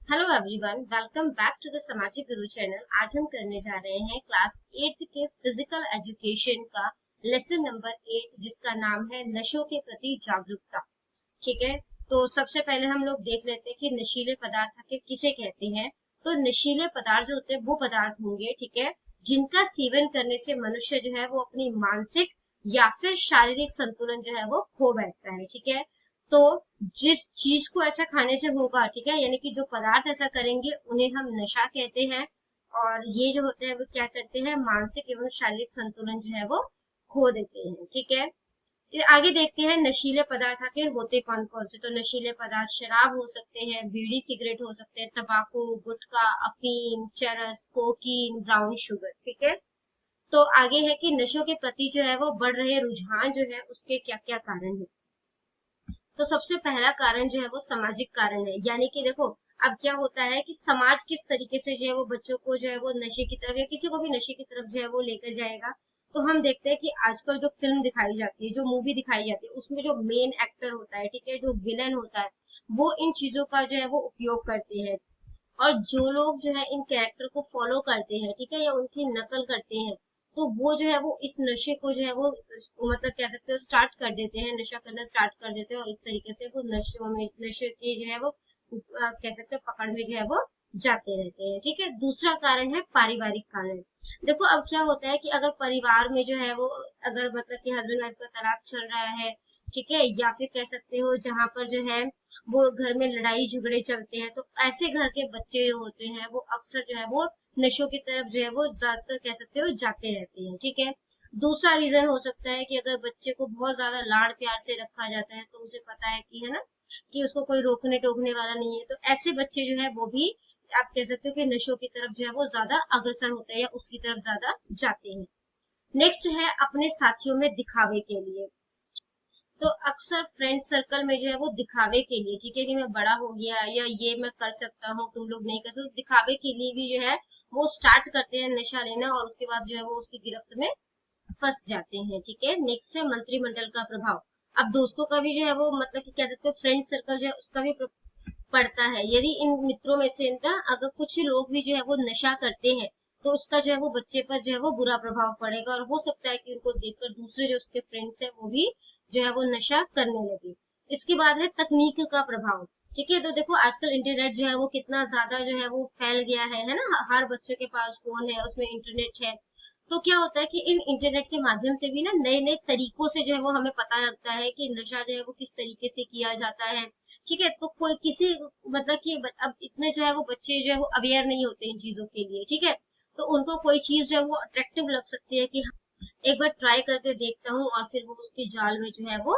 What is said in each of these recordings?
Hello everyone, welcome back to the Samajik Guru channel. आज हम करने जा रहे हैं क्लास 8 के फिजिकल एजुकेशन का लेसन नंबर 8, जिसका नाम है नशों के प्रति जागरूकता। ठीक है, तो सबसे पहले हम लोग देख लेते हैं कि नशीले पदार्थ आखिर किसे कहते हैं। तो नशीले पदार्थ जो होते हैं वो पदार्थ होंगे, ठीक है, जिनका सेवन करने से मनुष्य जो है वो अपनी मानसिक या फिर शारीरिक संतुलन जो है वो खो बैठता है। ठीक है, तो जिस चीज को ऐसा खाने से होगा, ठीक है, यानी कि जो पदार्थ ऐसा करेंगे उन्हें हम नशा कहते हैं। और ये जो होते हैं वो क्या करते हैं, मानसिक एवं शारीरिक संतुलन जो है वो खो देते हैं। ठीक है, ये आगे देखते हैं नशीले पदार्थ आखिर होते कौन कौन से। तो नशीले पदार्थ शराब हो सकते हैं, बीड़ी सिगरेट हो सकते हैं, तंबाकू, गुटखा, अफीम, चरस, कोकीन, ब्राउन शुगर। ठीक है, तो आगे है कि नशों के प्रति जो है वो बढ़ रहे रुझान जो है उसके क्या क्या कारण है। तो सबसे पहला कारण जो है वो सामाजिक कारण है, यानी कि देखो अब क्या होता है कि समाज किस तरीके से जो है वो बच्चों को जो है वो नशे की तरफ या किसी को भी नशे की तरफ जो है वो लेकर जाएगा। तो हम देखते हैं कि आजकल जो फिल्म दिखाई जाती है, जो मूवी दिखाई जाती है, उसमें जो मेन एक्टर होता है, ठीक है, जो विलन होता है, वो इन चीजों का जो है वो उपयोग करते हैं। और जो लोग जो है इन कैरेक्टर को फॉलो करते हैं, ठीक है, या उनकी नकल करते हैं, तो वो जो है वो इस नशे को जो है वो मतलब कह सकते हो स्टार्ट कर देते हैं, नशा करना स्टार्ट कर देते हैं, और इस तरीके से वो नशे में नशे की जो है वो कह सकते हो पकड़ में जो है वो जाते रहते हैं। ठीक है, दूसरा कारण है पारिवारिक कारण। देखो अब क्या होता है कि अगर परिवार में जो है वो अगर मतलब कि हस्बैंड वाइफ का तलाक चल रहा है, ठीक है, या फिर कह सकते हो जहां पर जो है वो घर में लड़ाई झगड़े चलते हैं, तो ऐसे घर के बच्चे जो होते हैं वो अक्सर जो है वो नशों की तरफ जो है वो ज्यादातर कह सकते हो जाते रहते हैं। ठीक है, दूसरा रीजन हो सकता है कि अगर बच्चे को बहुत ज्यादा लाड़ प्यार से रखा जाता है, तो उसे पता है कि है ना कि उसको कोई रोकने टोकने वाला नहीं है, तो ऐसे बच्चे जो है वो भी आप कह सकते हो कि नशों की तरफ जो है वो ज्यादा अग्रसर होते हैं या उसकी तरफ ज्यादा जाते हैं। नेक्स्ट है अपने साथियों में दिखावे के लिए। तो अक्सर फ्रेंड सर्कल में जो है वो दिखावे के लिए, ठीक है, कि मैं बड़ा हो गया या ये मैं कर सकता हूँ तुम लोग नहीं कर सकते, दिखावे के लिए भी जो है वो स्टार्ट करते हैं नशा लेना, और उसके बाद जो है वो उसकी गिरफ्त में फंस जाते हैं। ठीक है, नेक्स्ट है मंत्रिमंडल का प्रभाव। अब दोस्तों का भी जो है वो मतलब कि कह सकते हो फ्रेंड सर्कल जो है उसका भी पड़ता है। यदि इन मित्रों में से ना अगर कुछ लोग भी जो है वो नशा करते हैं, तो उसका जो है वो बच्चे पर जो है वो बुरा प्रभाव पड़ेगा, और हो सकता है कि उनको देखकर दूसरे जो उसके फ्रेंड्स हैं वो भी जो है वो नशा करने लगे। इसके बाद है तकनीक का प्रभाव। ठीक है, तो देखो आजकल इंटरनेट जो है वो कितना ज्यादा जो है वो फैल गया है ना, हर बच्चे के पास फोन है, उसमें इंटरनेट है। तो क्या होता है कि इन इंटरनेट के माध्यम से भी ना नए नए तरीकों से जो है वो हमें पता लगता है कि नशा जो है वो किस तरीके से किया जाता है। ठीक है, तो कोई किसी मतलब कि अब इतने जो है वो बच्चे जो है वो अवेयर नहीं होते इन चीजों के लिए। ठीक है, तो उनको कोई चीज जो है वो अट्रैक्टिव लग सकती है कि हाँ, एक बार ट्राई करके देखता हूँ, और फिर वो उसके जाल में जो है वो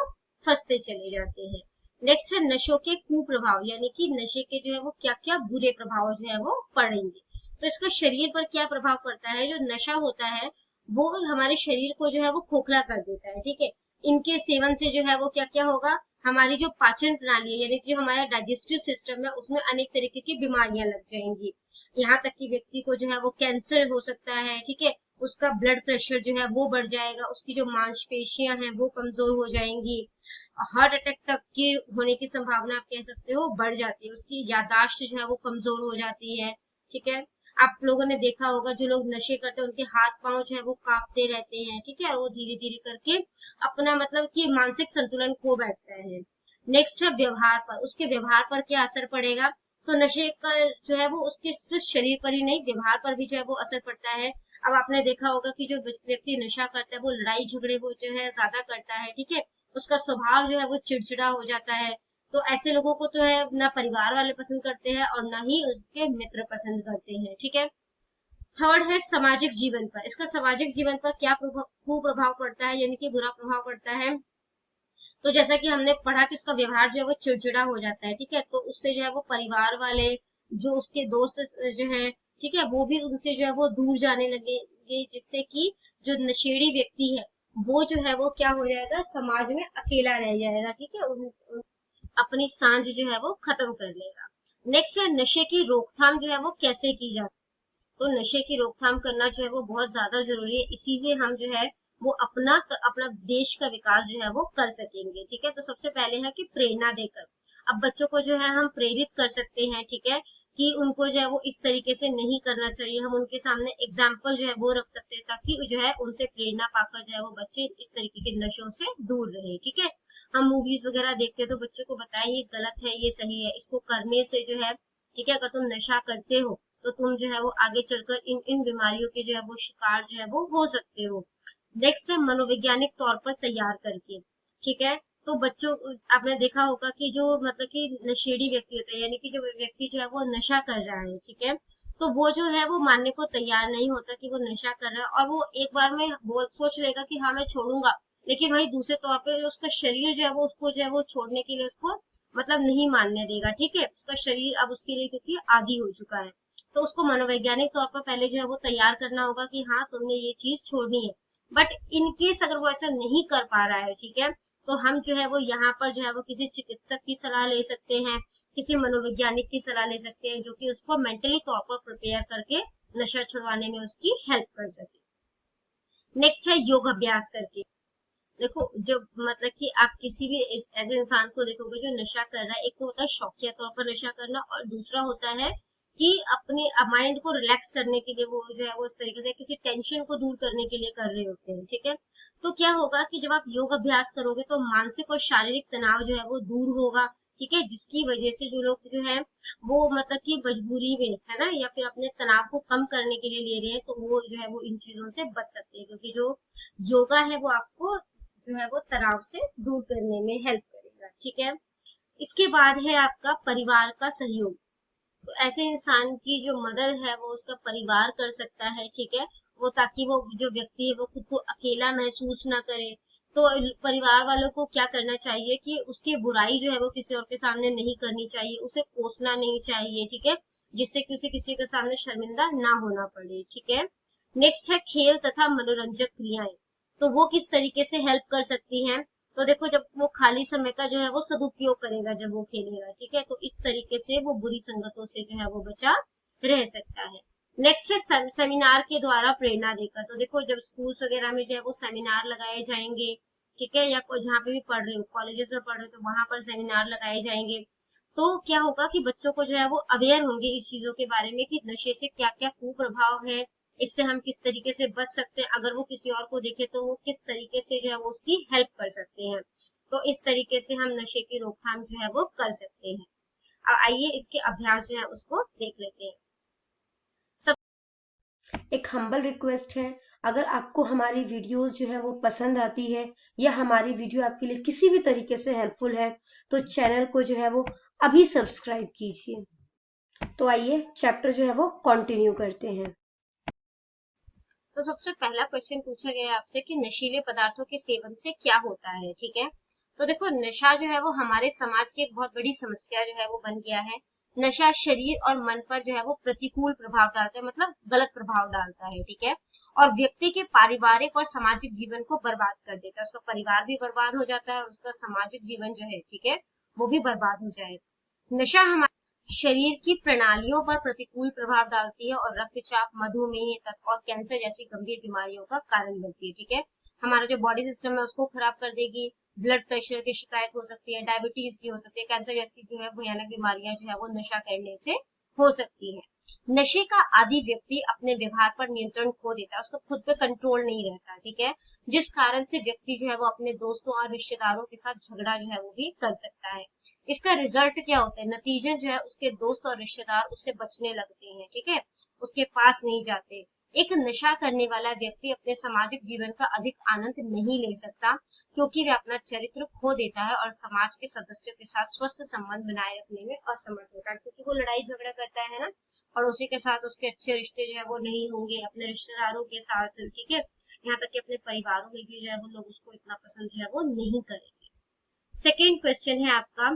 फंसते चले जाते हैं। नेक्स्ट है नशों के कुप्रभाव, यानी कि नशे के जो है वो क्या क्या बुरे प्रभाव जो है वो पड़ेंगे। तो इसका शरीर पर क्या प्रभाव पड़ता है, जो नशा होता है वो हमारे शरीर को जो है वो खोखला कर देता है। ठीक है, इनके सेवन से जो है वो क्या क्या होगा, हमारी जो पाचन प्रणाली है, यानी कि जो हमारा डाइजेस्टिव सिस्टम है, उसमें अनेक तरीके की बीमारियां लग जाएंगी। यहाँ तक कि व्यक्ति को जो है वो कैंसर हो सकता है। ठीक है, उसका ब्लड प्रेशर जो है वो बढ़ जाएगा, उसकी जो मांसपेशियां हैं वो कमजोर हो जाएंगी, हार्ट अटैक तक की होने की संभावना आप कह सकते हो बढ़ जाती है, उसकी यादाश्त जो है वो कमजोर हो जाती है। ठीक है, आप लोगों ने देखा होगा जो लोग नशे करते हैं उनके हाथ पांव जो है वो कांपते रहते हैं। ठीक है, और वो धीरे धीरे करके अपना मतलब कि मानसिक संतुलन खो बैठता है। नेक्स्ट है व्यवहार पर, उसके व्यवहार पर क्या असर पड़ेगा। तो नशे का जो है वो उसके सिर्फ शरीर पर ही नहीं, व्यवहार पर भी जो है वो असर पड़ता है। अब आपने देखा होगा कि जो व्यक्ति नशा करता है वो लड़ाई झगड़े वो जो है ज्यादा करता है। ठीक है, उसका स्वभाव जो है वो चिड़चिड़ा हो जाता है। तो ऐसे लोगों को तो है ना परिवार वाले पसंद करते हैं और ना ही उसके मित्र पसंद करते हैं। ठीक है, थर्ड है सामाजिक जीवन पर। इसका सामाजिक जीवन पर क्या कुप्रभाव पड़ता है, यानी कि बुरा प्रभाव पड़ता है। तो जैसा कि हमने पढ़ा कि उसका व्यवहार जो है वो चिड़चिड़ा हो जाता है। ठीक है, तो उससे जो है वो परिवार वाले, जो उसके दोस्त जो है, ठीक है, वो भी उनसे जो है वो दूर जाने लगेंगे, जिससे कि जो नशेड़ी व्यक्ति है वो जो है वो क्या हो जाएगा, समाज में अकेला रह जाएगा। ठीक है, अपनी सांझ जो है वो खत्म कर लेगा। नेक्स्ट है नशे की रोकथाम जो है वो कैसे की जाती है। तो नशे की रोकथाम करना जो है वो बहुत ज्यादा जरूरी है, इसी से हम जो है वो अपना अपना देश का विकास जो है वो कर सकेंगे। ठीक है, तो सबसे पहले है कि प्रेरणा देकर, अब बच्चों को जो है हम प्रेरित कर सकते हैं। ठीक है, कि उनको जो है वो इस तरीके से नहीं करना चाहिए। हम उनके सामने एग्जाम्पल जो है वो रख सकते हैं, ताकि जो है उनसे प्रेरणा पाकर जो है वो बच्चे इस तरीके के नशों से दूर रहे। ठीक है, हम मूवीज वगैरह देखते हैं तो बच्चे को बताएं ये गलत है, ये सही है, इसको करने से जो है, ठीक है, अगर तुम नशा करते हो तो तुम जो है वो आगे चलकर इन इन बीमारियों के जो है वो शिकार जो है वो हो सकते हो। नेक्स्ट है मनोवैज्ञानिक तौर पर तैयार करके। ठीक है, तो बच्चों, आपने देखा होगा कि जो मतलब कि नशेड़ी व्यक्ति होता है, यानी कि जो व्यक्ति जो है वो नशा कर रहा है, ठीक है, तो वो जो है वो मानने को तैयार नहीं होता कि वो नशा कर रहा है, और वो एक बार में वो सोच लेगा कि हाँ मैं छोड़ूंगा, लेकिन वही दूसरे तौर पे जो उसका शरीर जो है वो उसको जो है वो छोड़ने के लिए उसको मतलब नहीं मानने देगा। ठीक है, उसका शरीर अब उसके लिए क्योंकि आदी हो चुका है, तो उसको मनोवैज्ञानिक तौर पर पहले जो है वो तैयार करना होगा कि हाँ तुमने ये चीज छोड़नी है। बट इन केस अगर वो ऐसा नहीं कर पा रहा है, ठीक है, तो हम जो है वो यहाँ पर जो है वो किसी चिकित्सक की सलाह ले सकते हैं, किसी मनोवैज्ञानिक की सलाह ले सकते हैं, जो कि उसको मेंटली तौर पर प्रिपेयर करके नशा छुड़वाने में उसकी हेल्प कर सके। नेक्स्ट है योग अभ्यास करके। देखो, जब मतलब कि आप किसी भी ऐसे इंसान को देखोगे जो नशा कर रहा है, एक तो होता है शौकिया तौर पर नशा करना, और दूसरा होता है कि अपने माइंड को रिलैक्स करने के लिए वो जो है वो इस तरीके से किसी टेंशन को दूर करने के लिए कर रहे होते हैं। ठीक है, तो क्या होगा कि जब आप योग अभ्यास करोगे तो मानसिक और शारीरिक तनाव जो है वो दूर होगा। ठीक है, जिसकी वजह से जो लोग जो है वो मतलब कि मजबूरी में है ना, या फिर अपने तनाव को कम करने के लिए ले रहे हैं, तो वो जो है वो इन चीजों से बच सकते हैं, क्योंकि जो योगा है वो आपको जो है वो तनाव से दूर करने में हेल्प करेगा। ठीक है, इसके बाद है आपका परिवार का सहयोग। तो ऐसे इंसान की जो मदद है वो उसका परिवार कर सकता है। ठीक है, वो ताकि वो जो व्यक्ति है वो खुद को अकेला महसूस ना करे। तो परिवार वालों को क्या करना चाहिए कि उसकी बुराई जो है वो किसी और के सामने नहीं करनी चाहिए, उसे कोसना नहीं चाहिए। ठीक है, जिससे कि उसे किसी के सामने शर्मिंदा ना होना पड़े। ठीक है, नेक्स्ट है खेल तथा मनोरंजक क्रियाएं। तो वो किस तरीके से हेल्प कर सकती हैं, तो देखो, जब वो खाली समय का जो है वो सदुपयोग करेगा जब वो खेलेगा, ठीक है, तो इस तरीके से वो बुरी संगतों से जो है वो बचा रह सकता है। नेक्स्ट है सेमिनार के द्वारा प्रेरणा देकर। तो देखो, जब स्कूल्स वगैरह में जो है वो सेमिनार लगाए जाएंगे, ठीक है, या कोई जहाँ पे भी पढ़ रहे हो, कॉलेजेस में पढ़ रहे हो, तो वहां पर सेमिनार लगाए जाएंगे, तो क्या होगा कि बच्चों को जो है वो अवेयर होंगे इस चीजों के बारे में कि नशे से क्या क्या कुप्रभाव है, इससे हम किस तरीके से बच सकते हैं, अगर वो किसी और को देखे तो वो किस तरीके से जो है वो उसकी हेल्प कर सकते हैं। तो इस तरीके से हम नशे की रोकथाम जो है वो कर सकते हैं। अब आइए इसके अभ्यास जो है उसको देख लेते हैं। सब एक हम्बल रिक्वेस्ट है, अगर आपको हमारी वीडियोस जो है वो पसंद आती है, या हमारी वीडियो आपके लिए किसी भी तरीके से हेल्पफुल है, तो चैनल को जो है वो अभी सब्सक्राइब कीजिए। तो आइए चैप्टर जो है वो कंटिन्यू करते हैं। तो सबसे पहला क्वेश्चन पूछा गया है आपसे कि नशीले पदार्थों के सेवन से क्या होता है। ठीक है, तो देखो, नशा जो है वो हमारे समाज की एक बहुत बड़ी समस्या जो है वो बन गया है। नशा शरीर और मन पर जो है वो प्रतिकूल प्रभाव डालता है, मतलब गलत प्रभाव डालता है। ठीक है, और व्यक्ति के पारिवारिक और सामाजिक जीवन को बर्बाद कर देता है, उसका परिवार भी बर्बाद हो जाता है और उसका सामाजिक जीवन जो है, ठीक है, वो भी बर्बाद हो जाएगा। नशा हमारे शरीर की प्रणालियों पर प्रतिकूल प्रभाव डालती है और रक्तचाप, मधुमेह तक और कैंसर जैसी गंभीर बीमारियों का कारण बनती है। ठीक है, हमारा जो बॉडी सिस्टम है उसको खराब कर देगी, ब्लड प्रेशर की शिकायत हो सकती है, डायबिटीज की हो सकती है, कैंसर जैसी जो है भयानक बीमारियां जो है वो नशा करने से हो सकती है। नशे का आदी व्यक्ति अपने व्यवहार पर नियंत्रण खो देता है, उसका खुद पे कंट्रोल नहीं रहता। ठीक है, जिस कारण से व्यक्ति जो है वो अपने दोस्तों और रिश्तेदारों के साथ झगड़ा जो है वो भी कर सकता है। इसका रिजल्ट क्या होता है, नतीजे जो है उसके दोस्त और रिश्तेदार उससे बचने लगते हैं। ठीक है, उसके पास नहीं जाते। एक नशा करने वाला व्यक्ति अपने सामाजिक जीवन का अधिक आनंद नहीं ले सकता, क्योंकि वह अपना चरित्र खो देता है और समाज के सदस्यों के साथ स्वस्थ संबंध बनाए रखने में असमर्थ होता है, क्योंकि वो लड़ाई झगड़ा करता है ना, और उसी के साथ उसके अच्छे रिश्ते जो है वो नहीं होंगे अपने रिश्तेदारों के साथ। ठीक है, यहाँ तक कि अपने परिवारों में भी जो है वो लोग उसको इतना पसंद जो है वो नहीं करेंगे। सेकेंड क्वेश्चन है आपका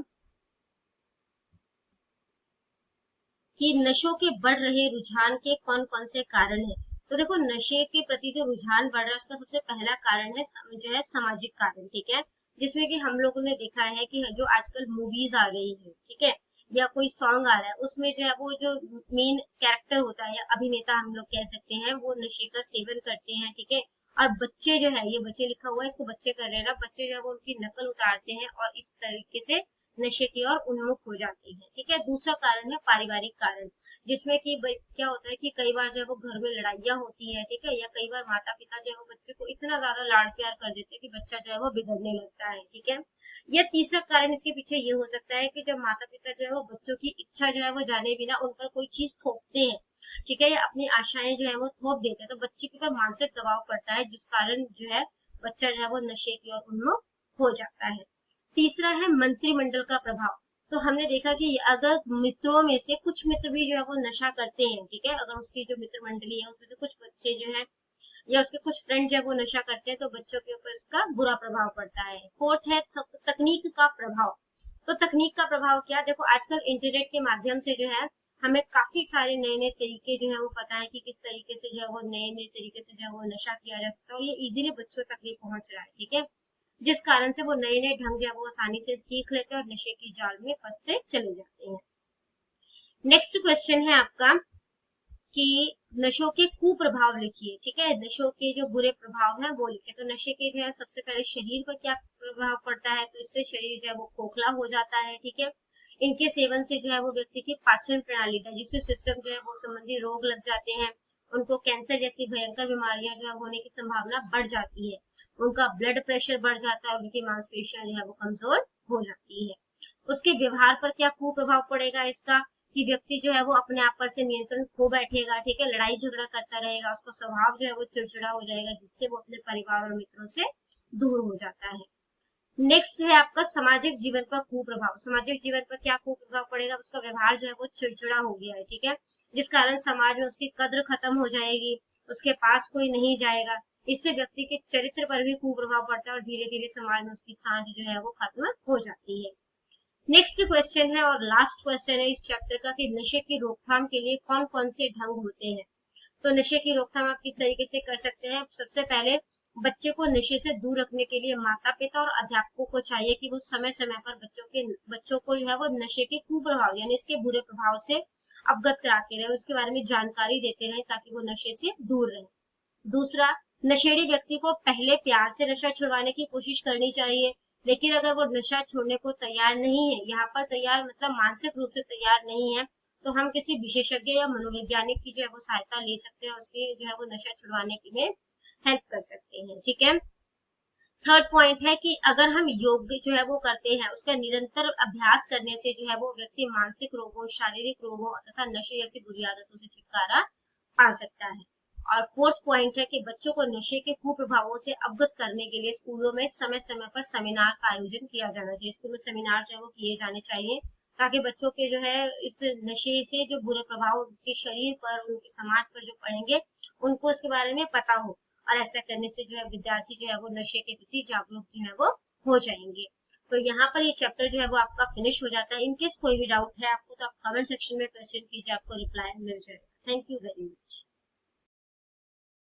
कि नशों के बढ़ रहे रुझान के कौन कौन से कारण हैं। तो देखो, नशे के प्रति जो रुझान बढ़ रहा है उसका सबसे पहला कारण है जो है सामाजिक कारण। ठीक है, जिसमें कि हम लोगों ने देखा है कि जो आजकल मूवीज आ रही है, ठीक है, या कोई सॉन्ग आ रहा है, उसमें जो है वो जो मेन कैरेक्टर होता है या अभिनेता हम लोग कह सकते हैं, वो नशे का सेवन करते हैं। ठीक है, और बच्चे जो है, ये बच्चे लिखा हुआ है, इसको बच्चे कर रहे हैं ना, बच्चे जो है वो उनकी नकल उतारते हैं और इस तरीके से नशे की ओर उन्मुख हो जाते हैं। ठीक है, दूसरा कारण है पारिवारिक कारण, जिसमें कि क्या होता है कि कई बार जो है वो घर में लड़ाइयाँ होती है, ठीक है, या कई बार माता पिता जो है वो बच्चे को इतना ज्यादा लाड प्यार कर देते हैं कि बच्चा जो है वो बिगड़ने लगता है। ठीक है, या तीसरा कारण इसके पीछे ये हो सकता है कि जब माता पिता जो है वो बच्चों की इच्छा जो है वो जाने बिना उन पर कोई चीज थोपते हैं, ठीक है, या अपनी आशाएं जो है वो थोप देते हैं, तो बच्चे के ऊपर मानसिक दबाव पड़ता है, जिस कारण जो है बच्चा जो है वो नशे की ओर उन्मुख हो जाता है। तीसरा है मंत्रिमंडल का प्रभाव। तो हमने देखा कि अगर मित्रों में से कुछ मित्र भी जो है वो नशा करते हैं, ठीक है, अगर उसकी जो मित्र मंडली है उसमें से कुछ बच्चे जो है या उसके कुछ फ्रेंड जब वो नशा करते हैं तो बच्चों के ऊपर इसका बुरा प्रभाव पड़ता है। फोर्थ है तकनीक का प्रभाव। तो तकनीक का प्रभाव क्या, देखो आजकल इंटरनेट के माध्यम से जो है हमें काफी सारे नए नए तरीके जो है वो पता है कि किस तरीके से जो है वो नए नए तरीके से जो है वो नशा किया जा सकता है, और ये इजीली बच्चों तक भी पहुंच रहा है। ठीक है, जिस कारण से वो नए नए ढंग जो है वो आसानी से सीख लेते हैं और नशे की जाल में फंसते चले जाते हैं। नेक्स्ट क्वेश्चन है आपका कि नशों के कुप्रभाव लिखिए। ठीक है, नशों के जो बुरे प्रभाव हैं वो लिखिए। तो नशे के जो है सबसे पहले शरीर पर क्या प्रभाव पड़ता है, तो इससे शरीर जो है वो खोखला हो जाता है। ठीक है, इनके सेवन से जो है वो व्यक्ति की पाचन प्रणाली, डाइजेस्टिव सिस्टम जो है वो संबंधी रोग लग जाते हैं, उनको कैंसर जैसी भयंकर बीमारियां जो है होने की संभावना बढ़ जाती है, उनका ब्लड प्रेशर बढ़ जाता है और उनकी मांसपेशियां जो है वो कमजोर हो जाती है। उसके व्यवहार पर क्या कुप्रभाव पड़ेगा इसका, कि व्यक्ति जो है वो अपने आप पर से नियंत्रण खो बैठेगा। ठीक है, लड़ाई झगड़ा करता रहेगा, उसका स्वभाव जो है वो चिड़चिड़ा हो जाएगा, जिससे वो अपने परिवार और मित्रों से दूर हो जाता है। नेक्स्ट है आपका सामाजिक जीवन पर कुप्रभाव। सामाजिक जीवन पर क्या कुप्रभाव पड़ेगा, उसका व्यवहार जो है वो चिड़चिड़ा हो गया है। ठीक है, जिस कारण समाज में उसकी कद्र खत्म हो जाएगी, उसके पास कोई नहीं जाएगा, इससे व्यक्ति के चरित्र पर भी कुप्रभाव पड़ता है और धीरे धीरे समाज में उसकी सांस जो है वो खत्म हो जाती है। नेक्स्ट क्वेश्चन है और लास्ट क्वेश्चन है इस चैप्टर का कि नशे की रोकथाम के लिए कौन कौन से ढंग होते हैं। तो नशे की रोकथाम आप किस तरीके से कर सकते हैं, सबसे पहले बच्चे को नशे से दूर रखने के लिए माता पिता और अध्यापकों को चाहिए कि वो समय समय पर बच्चों को जो है वो नशे के कुप्रभाव यानी इसके बुरे प्रभाव से अवगत कराते रहे, उसके बारे में जानकारी देते रहे ताकि वो नशे से दूर रहे। दूसरा, नशेड़ी व्यक्ति को पहले प्यार से नशा छुड़वाने की कोशिश करनी चाहिए, लेकिन अगर वो नशा छोड़ने को तैयार नहीं है, यहाँ पर तैयार मतलब मानसिक रूप से तैयार नहीं है, तो हम किसी विशेषज्ञ या मनोवैज्ञानिक की जो है वो सहायता ले सकते हैं, उसकी जो है वो नशा छुड़वाने में हेल्प कर सकते हैं। ठीक है, थर्ड पॉइंट है कि अगर हम योग जो है वो करते हैं, उसका निरंतर अभ्यास करने से जो है वो व्यक्ति मानसिक रोगों, शारीरिक रोगों तथा नशे जैसी बुरी आदतों से छुटकारा पा सकता है। और फोर्थ पॉइंट है कि बच्चों को नशे के कुप्रभावों से अवगत करने के लिए स्कूलों में समय समय पर सेमिनार का आयोजन किया जाना चाहिए। स्कूल में सेमिनार जो है वो किए जाने चाहिए ताकि बच्चों के जो है इस नशे से जो बुरे प्रभाव उनके शरीर पर, उनके समाज पर जो पड़ेंगे, उनको इसके बारे में पता हो, और ऐसा करने से जो है विद्यार्थी जो है वो नशे के प्रति जागरूक जो है वो हो जाएंगे। तो यहाँ पर ये चैप्टर जो है वो आपका फिनिश हो जाता है। इनकेस कोई भी डाउट है आपको तो आप कमेंट सेक्शन में क्वेश्चन कीजिए, आपको रिप्लाई मिल जाएगा। Thank you very much.